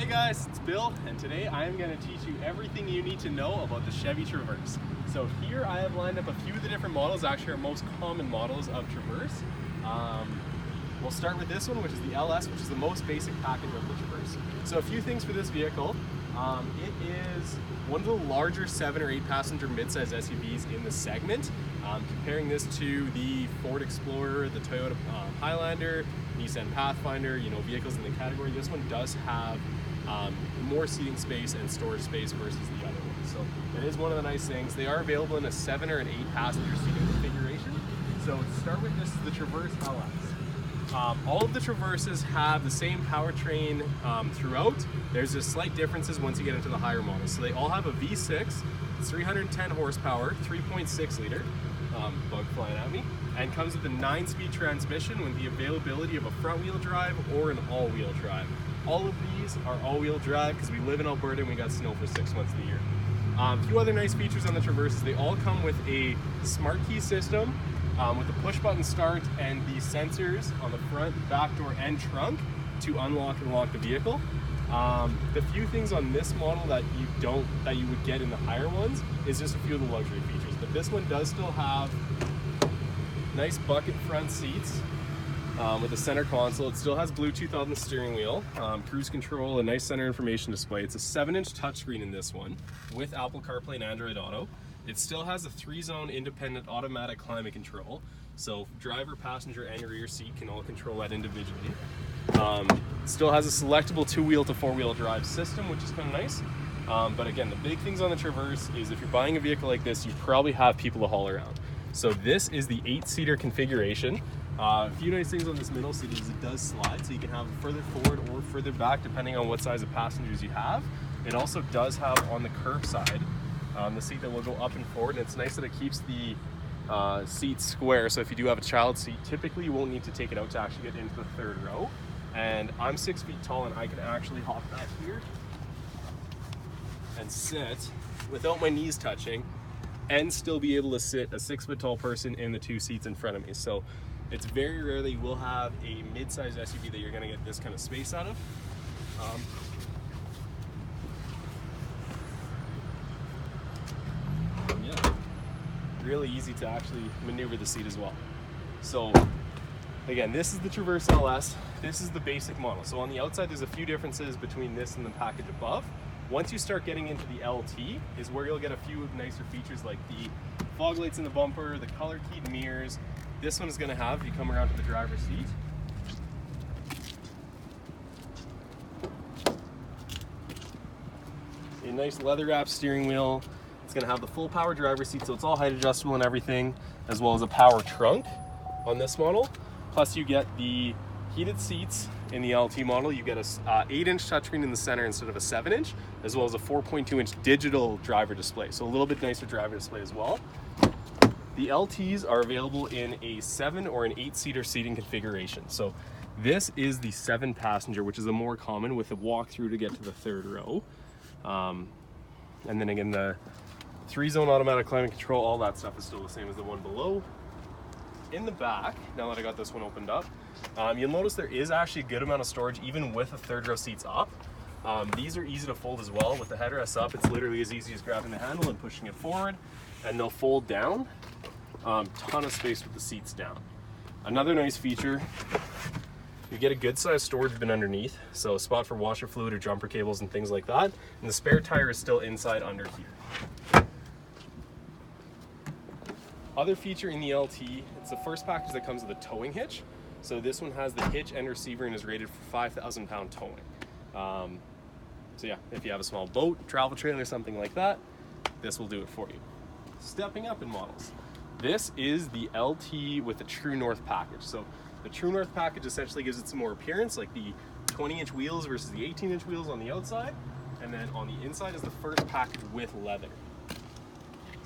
Hey guys, it's Bill, and today I am going to teach you everything you need to know about the Chevy Traverse. So here I have lined up a few of the different models, actually our most common models of Traverse. We'll start with this one, which is the LS, which is the most basic package of the Traverse. So a few things for this vehicle. It is one of the larger 7 or 8 passenger midsize SUVs in the segment. Comparing this to the Ford Explorer, the Toyota Highlander, Nissan Pathfinder, vehicles in the category, this one does have more seating space and storage space versus the other one. So it is one of the nice things. They are available in a 7 or an 8 passenger seating configuration. So to start with, this is the Traverse LS. All of the Traverses have the same powertrain throughout. There's just slight differences once you get into the higher models. So they all have a V6, it's 310 horsepower, 3.6 liter, bug flying at me, and comes with a 9-speed transmission with the availability of a front-wheel drive or an all-wheel drive. All of these are all-wheel drive because we live in Alberta and we got snow for 6 months of the year. A few other nice features on the Traverses: they all come with a smart key system, with a push-button start and the sensors on the front, back door, and trunk to unlock and lock the vehicle. The few things on this model that you would get in the higher ones is just a few of the luxury features. But this one does still have nice bucket front seats with a center console. It still has Bluetooth on the steering wheel, cruise control, a nice center information display. It's a 7-inch touchscreen in this one with Apple CarPlay and Android Auto. It still has a 3-zone independent automatic climate control, so driver, passenger, and rear seat can all control that individually. Still has a selectable 2-wheel to 4-wheel drive system, which is kind of nice. But again, the big things on the Traverse is if you're buying a vehicle like this, you probably have people to haul around. So this is the 8-seater configuration. A few nice things on this middle seat is it does slide, so you can have it further forward or further back depending on what size of passengers you have. It also does have on the curb side the seat that will go up and forward, and it's nice that it keeps the seat square, so if you do have a child seat, typically you won't need to take it out to actually get into the third row. And I'm 6 feet tall and I can actually hop back here and sit without my knees touching and still be able to sit a 6 foot tall person in the 2 seats in front of me. So it's very rare that you will have a mid-size SUV that you're going to get this kind of space out of. Yeah, really easy to actually maneuver the seat as well. So again, this is the Traverse LS. This is the basic model. So on the outside, there's a few differences between this and the package above. Once you start getting into the LT is where you'll get a few nicer features like the fog lights in the bumper, the color keyed mirrors. This one is going to have, if you come around to the driver's seat, a nice leather wrapped steering wheel. It's going to have the full power driver's seat, so it's all height adjustable and everything, as well as a power trunk on this model. Plus you get the heated seats in the LT model. You get a 8-inch touchscreen in the center instead of a 7-inch, as well as a 4.2-inch digital driver display. So a little bit nicer driver display as well. The LTs are available in a 7 or an 8-seater seating configuration. So this is the 7-passenger, which is a more common with a walkthrough to get to the third row. And then again, the 3-zone automatic climate control, all that stuff is still the same as the one below. In the back, now that I got this one opened up, you'll notice there is actually a good amount of storage even with the third row seats up. These are easy to fold as well. With the headrest up, it's literally as easy as grabbing the handle and pushing it forward, and they'll fold down. Ton of space with the seats down. Another nice feature, you get a good sized storage bin underneath, so a spot for washer fluid or jumper cables and things like that, and the spare tire is still inside under here. Other feature in the LT, it's the first package that comes with a towing hitch. So this one has the hitch and receiver and is rated for 5,000 pound towing. So yeah, if you have a small boat, travel trailer, something like that, this will do it for you. Stepping up in models. This is the LT with the True North package. So the True North package essentially gives it some more appearance, like the 20-inch wheels versus the 18-inch wheels on the outside. And then on the inside is the first package with leather.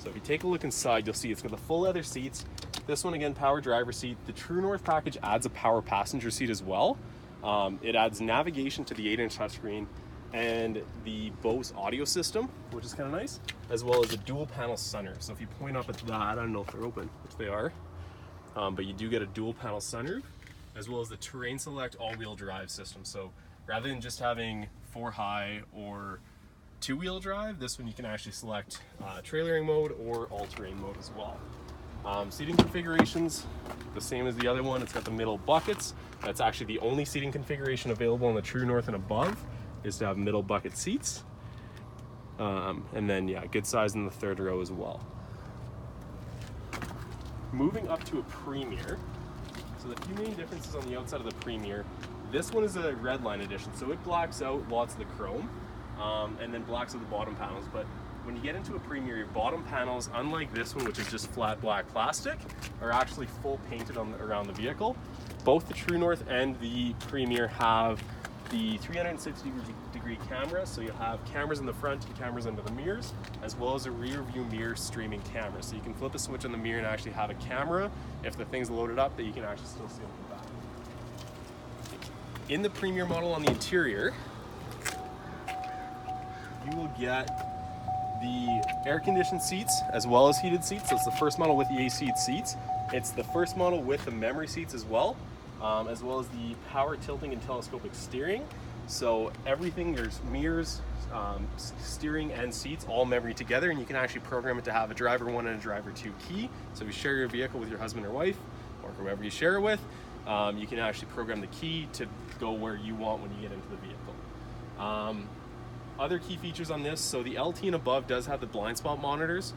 So if you take a look inside, you'll see it's got the full leather seats. This one again, power driver seat. The True North package adds a power passenger seat as well. It adds navigation to the 8-inch touchscreen and the Bose audio system, which is kind of nice, as well as a dual panel sunroof. So if you point up at that, I don't know if they're open, which they are, but you do get a dual panel sunroof, as well as the Terrain Select all-wheel drive system. So rather than just having 4 high or 2-wheel drive. This one you can actually select trailering mode or all-terrain mode as well. Seating configurations, the same as the other one. It's got the middle buckets. That's actually the only seating configuration available on the True North and above, is to have middle bucket seats. And then yeah, good size in the 3rd row as well. Moving up to a Premier. So the few main differences on the outside of the Premier. This one is a Redline edition, so it blacks out lots of the chrome, and then blacks out the bottom panels. But when you get into a Premier, your bottom panels, unlike this one, which is just flat black plastic, are actually full painted around the vehicle. Both the True North and the Premier have the 360-degree camera, so you'll have cameras in the front and cameras under the mirrors, as well as a rear view mirror streaming camera. So you can flip a switch on the mirror and actually have a camera, if the thing's loaded up, that you can actually still see on the back. In the Premier model on the interior, you will get the air-conditioned seats as well as heated seats. So it's the first model with the AC seats. It's the first model with the memory seats as well as the power tilting and telescopic steering. So everything, there's mirrors, steering and seats, all memory together, and you can actually program it to have a driver 1 and a driver 2 key. So if you share your vehicle with your husband or wife, or whoever you share it with, you can actually program the key to go where you want when you get into the vehicle. Other key features on this, so the LT and above does have the blind spot monitors.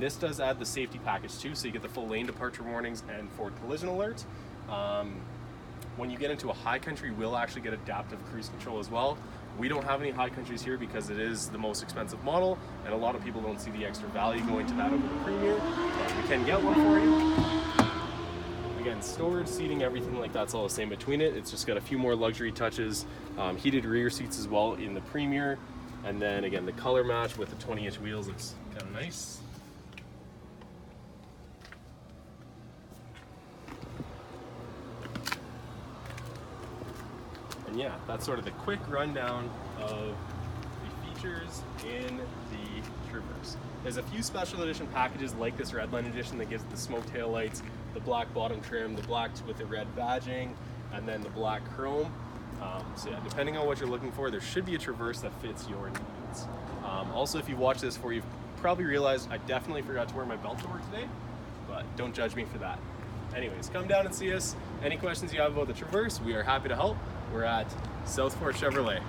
This does add the safety package too, so you get the full lane departure warnings and forward collision alert. When you get into a high country, we'll actually get adaptive cruise control as well. We don't have any high countries here because it is the most expensive model, and a lot of people don't see the extra value going to that over the Premier. But we can get one for you. Again, storage, seating, everything like that's all the same between it. It's just got a few more luxury touches. Heated rear seats as well in the Premier. And then again, the color match with the 20-inch wheels looks kind of nice. And yeah, that's sort of the quick rundown of the features in the Traverse. There's a few special edition packages like this Redline edition that gives the smoke tail lights, the black bottom trim, the black with the red badging, and then the black chrome. So yeah, depending on what you're looking for, there should be a Traverse that fits your needs. Also, if you watch this for, you've probably realized I definitely forgot to wear my belt to work today, but don't judge me for that. Anyways, come down and see us. Any questions you have about the Traverse, we are happy to help. We're at Southport Chevrolet.